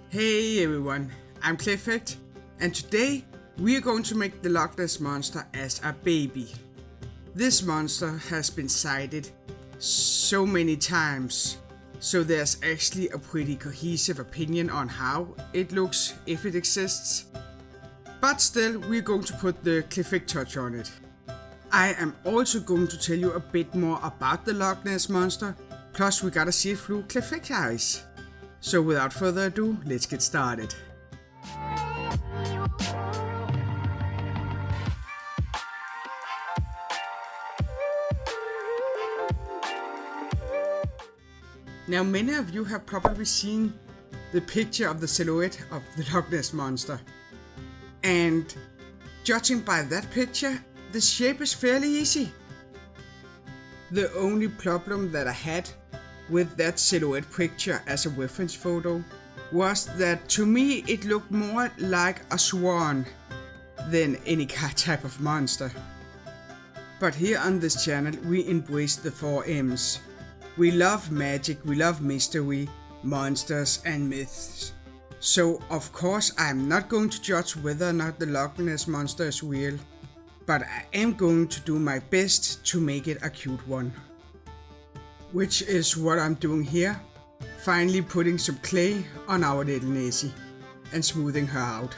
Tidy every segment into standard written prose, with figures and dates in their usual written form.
Hey everyone, I'm Clayfect, and today we are going to make the Loch Ness Monster as a baby. This monster has been sighted so many times, so there's actually a pretty cohesive opinion on how it looks if it exists. But still, we're going to put the Clayfect touch on it. I am also going to tell you a bit more about the Loch Ness Monster, plus we gotta see it through Clayfect eyes. So without further ado, let's get started. Now many of you have probably seen the picture of the silhouette of the Loch Ness Monster. And judging by that picture, the shape is fairly easy. The only problem that I had with that silhouette picture as a reference photo was that to me it looked more like a swan than any type of monster. But here on this channel we embrace the 4 M's. We love magic, we love mystery, monsters and myths. So of course I'm not going to judge whether or not the Loch Ness Monster is real, but I am going to do my best to make it a cute one. Which is what I'm doing here, finally putting some clay on our little Nessi and smoothing her out.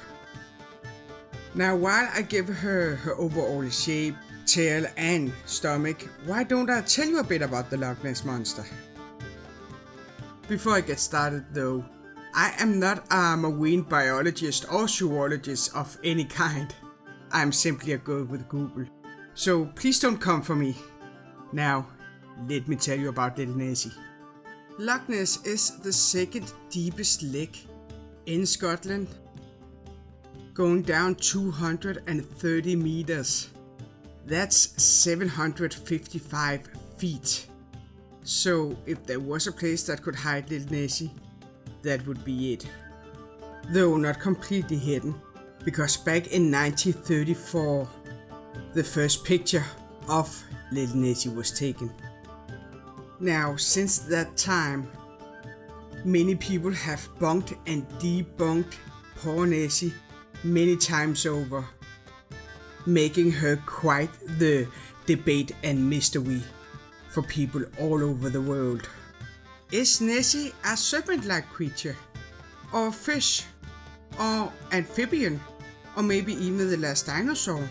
Now while I give her her overall shape, tail and stomach, why don't I tell you a bit about the Loch Ness Monster? Before I get started though, I am not a marine biologist or zoologist of any kind. I'm simply a girl with Google, so please don't come for me. Now, let me tell you about little Nessi. Loch Ness is the second deepest lake in Scotland, going down 230 meters. That's 755 feet. So if there was a place that could hide little Nessi, that would be it. Though not completely hidden, because back in 1934, the first picture of little Nessi was taken. Now, since that time, many people have bunked and debunked poor Nessi many times over, making her quite the debate and mystery for people all over the world. Is Nessi a serpent-like creature, or fish, or amphibian, or maybe even the last dinosaur?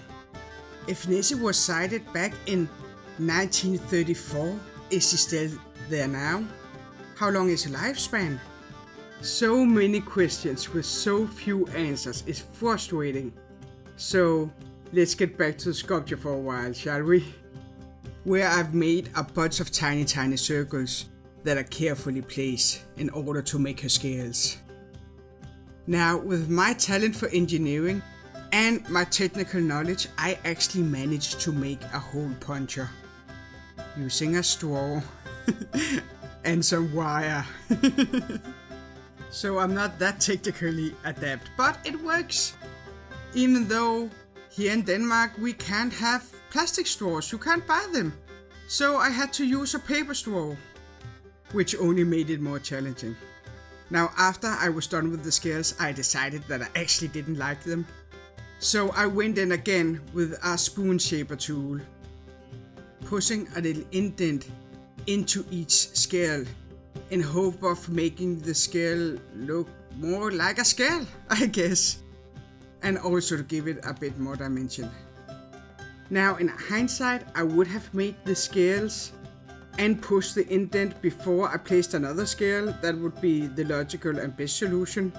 If Nessi was sighted back in 1934, is she still there now? How long is her lifespan? So many questions with so few answers is frustrating. So let's get back to the sculpture for a while, shall we? Where I've made a bunch of tiny circles that are carefully placed in order to make her scales. Now with my talent for engineering and my technical knowledge, I actually managed to make a hole puncher using a straw and some wire. So I'm not that technically adept, but it works. Even though here in Denmark we can't have plastic straws, you can't buy them. So I had to use a paper straw, which only made it more challenging. Now after I was done with the scales, I decided that I actually didn't like them. So I went in again with a spoon shaper tool, pushing a little indent into each scale in hope of making the scale look more like a scale, I guess, and also to give it a bit more dimension. Now in hindsight, I would have made the scales and pushed the indent before I placed another scale. That would be the logical and best solution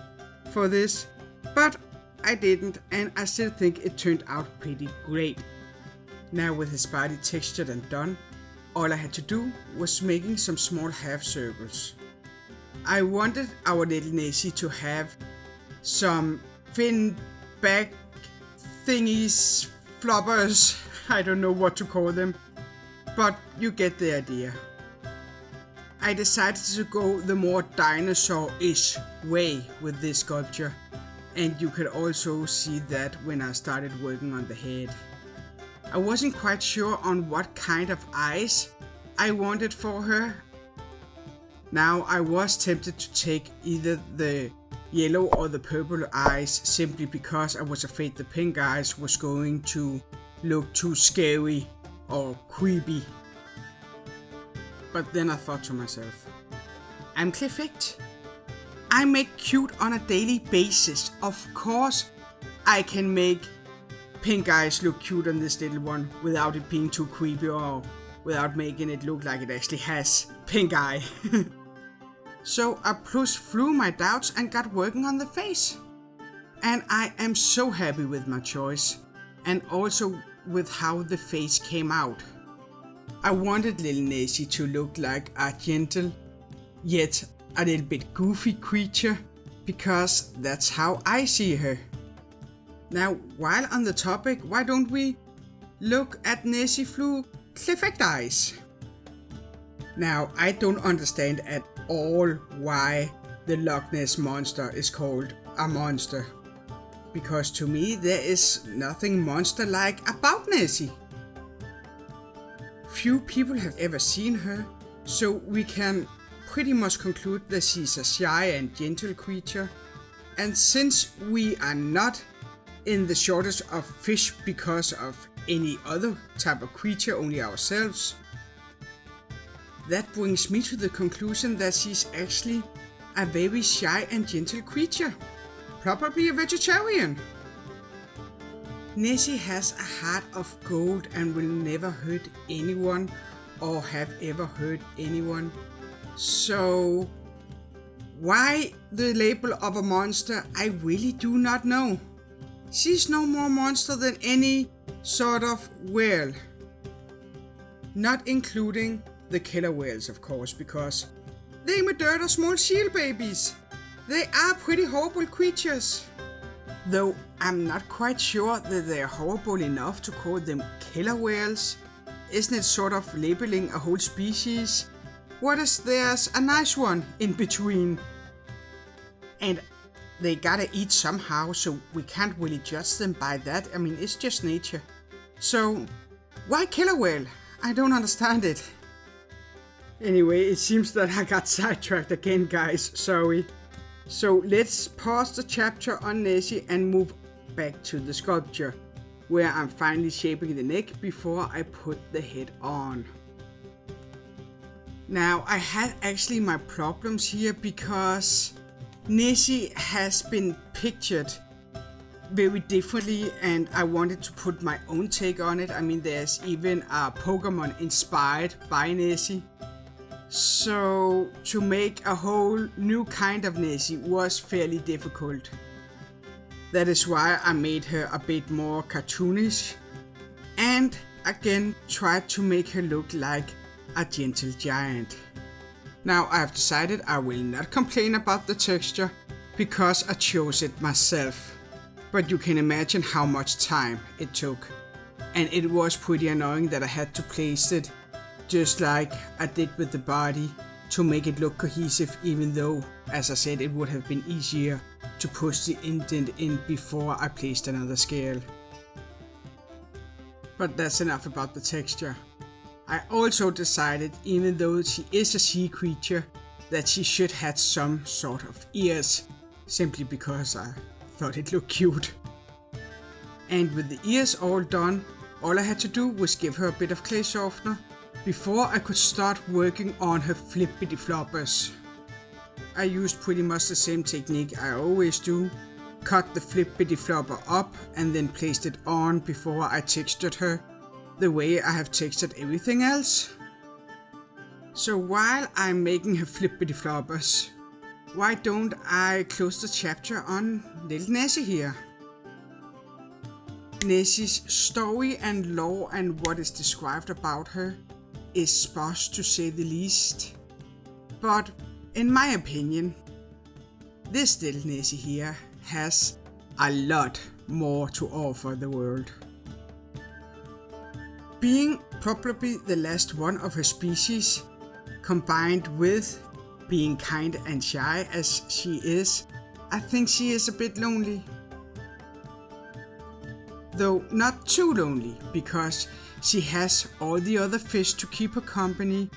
for this, but I didn't, and I still think it turned out pretty great. Now with his body textured and done, all I had to do was making some small half circles. I wanted our little Nessi to have some fin back thingies, floppers, I don't know what to call them, but you get the idea. I decided to go the more dinosaur-ish way with this sculpture, and you could also see that when I started working on the head. I wasn't quite sure on what kind of eyes I wanted for her. Now I was tempted to take either the yellow or the purple eyes simply because I was afraid the pink eyes was going to look too scary or creepy. But then I thought to myself, I'm Clayfect. I make cute on a daily basis. Of course I can make pink eyes look cute on this little one without it being too creepy or without making it look like it actually has pink eye. So I pushed through my doubts and got working on the face. And I am so happy with my choice and also with how the face came out. I wanted little Nessi to look like a gentle yet a little bit goofy creature because that's how I see her. Now, while on the topic, why don't we look at Nessi through Clayfect eyes? Now, I don't understand at all why the Loch Ness Monster is called a monster. Because to me, there is nothing monster-like about Nessi. Few people have ever seen her, so we can pretty much conclude that she's a shy and gentle creature. And since we are not in the shortage of fish because of any other type of creature, only ourselves, that brings me to the conclusion that she's actually a very shy and gentle creature, probably a vegetarian. Nessi has a heart of gold and will never hurt anyone or have ever hurt anyone. So why the label of a monster, I really do not know. She's no more monster than any sort of whale. Not including the killer whales, of course, because they murder small seal babies. They are pretty horrible creatures. Though I'm not quite sure that they're horrible enough to call them killer whales. Isn't it sort of labeling a whole species? What if there's a nice one in between? And they gotta eat somehow, so we can't really judge them by that. I mean, it's just nature. So, why killer whale? I don't understand it. Anyway, it seems that I got sidetracked again, guys. Sorry. So, let's pause the chapter on Nessi and move back to the sculpture, where I'm finally shaping the neck before I put the head on. Now, I had actually my problems here because Nessi has been pictured very differently and I wanted to put my own take on it. I mean, there's even a Pokemon inspired by Nessi. So to make a whole new kind of Nessi was fairly difficult. That is why I made her a bit more cartoonish and again tried to make her look like a gentle giant. Now I have decided I will not complain about the texture because I chose it myself. But you can imagine how much time it took. And it was pretty annoying that I had to place it just like I did with the body to make it look cohesive, even though, as I said, it would have been easier to push the indent in before I placed another scale. But that's enough about the texture. I also decided, even though she is a sea creature, that she should have some sort of ears, simply because I thought it looked cute. And with the ears all done, all I had to do was give her a bit of clay softener before I could start working on her flippity floppers. I used pretty much the same technique I always do, cut the flippity flopper up and then placed it on before I textured her, the way I have textured everything else. So while I'm making her flippity floppers, why don't I close the chapter on little Nessi here? Nessi's story and lore and what is described about her is sparse to say the least. But in my opinion, this little Nessi here has a lot more to offer the world. Being probably the last one of her species, combined with being kind and shy as she is, I think she is a bit lonely. Though not too lonely, because she has all the other fish to keep her company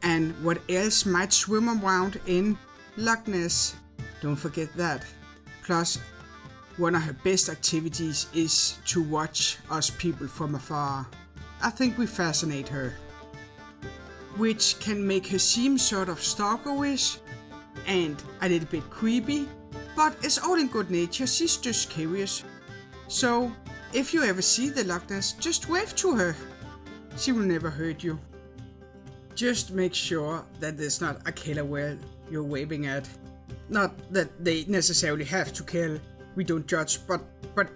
and what else might swim around in Loch Ness. Don't forget that. Plus, one of her best activities is to watch us people from afar. I think we fascinate her, which can make her seem sort of stalkerish and a little bit creepy, but it's all in good nature. She's just curious. So if you ever see the Loch Ness, just wave to her. She will never hurt you. Just make sure that there's not a killer whale you're waving at. Not that they necessarily have to kill. We don't judge, but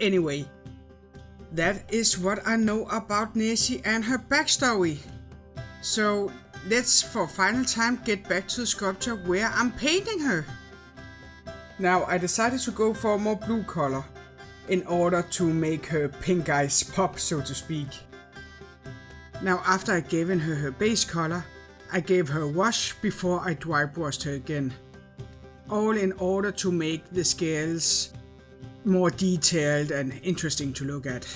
anyway. That is what I know about Nessi and her backstory. So let's for final time get back to the sculpture where I'm painting her. Now I decided to go for a more blue color in order to make her pink eyes pop, so to speak. Now after I given her base color, I gave her a wash before I dry brushed her again. All in order to make the scales more detailed and interesting to look at.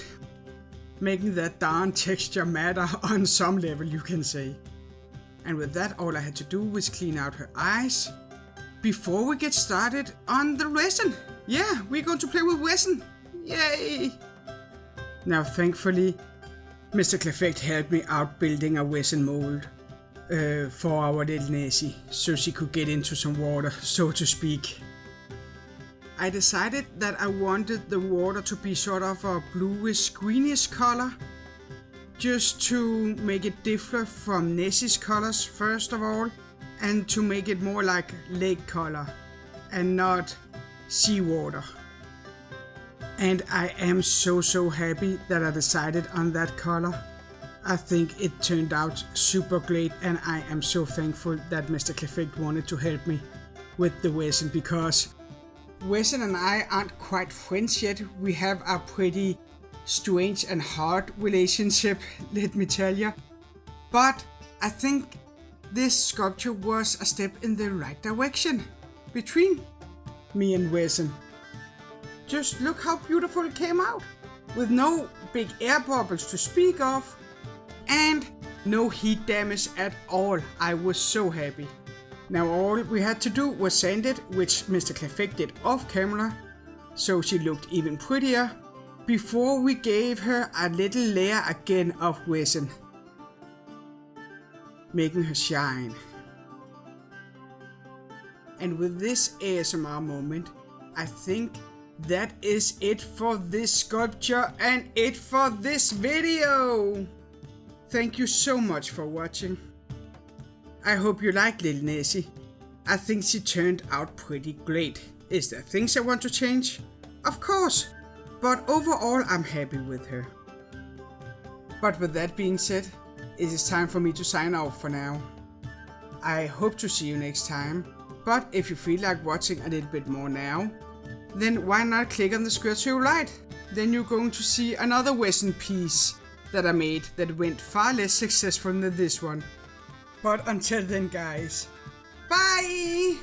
Making that darn texture matter on some level, you can say. And with that, all I had to do was clean out her eyes before we get started on the resin. Yeah, we're going to play with resin. Yay! Now thankfully, Mr. Clayfect helped me out building a resin mold for our little Nessi, so she could get into some water, so to speak. I decided that I wanted the water to be sort of a bluish greenish color, just to make it differ from Nessi's colors first of all, and to make it more like lake color and not seawater. And I am so happy that I decided on that color. I think it turned out super great, and I am so thankful that Mr. Clayfect wanted to help me with the resin, because Resin and I aren't quite friends yet. We have a pretty strange and hard relationship, let me tell you. But I think this sculpture was a step in the right direction between me and Resin. Just look how beautiful it came out, with no big air bubbles to speak of, and no heat damage at all. I was so happy. Now all we had to do was sand it, which Mr. Clayfect did off camera, so she looked even prettier, before we gave her a little layer again of resin, making her shine. And with this ASMR moment, I think that is it for this sculpture and it for this video. Thank you so much for watching. I hope you like little Nessi. I think she turned out pretty great. Is there things I want to change? Of course, but overall I'm happy with her. But with that being said, it is time for me to sign off for now. I hope to see you next time, but if you feel like watching a little bit more now, then why not click on the screen to your right? Then you're going to see another resin piece that I made that went far less successful than this one. But until then guys, bye!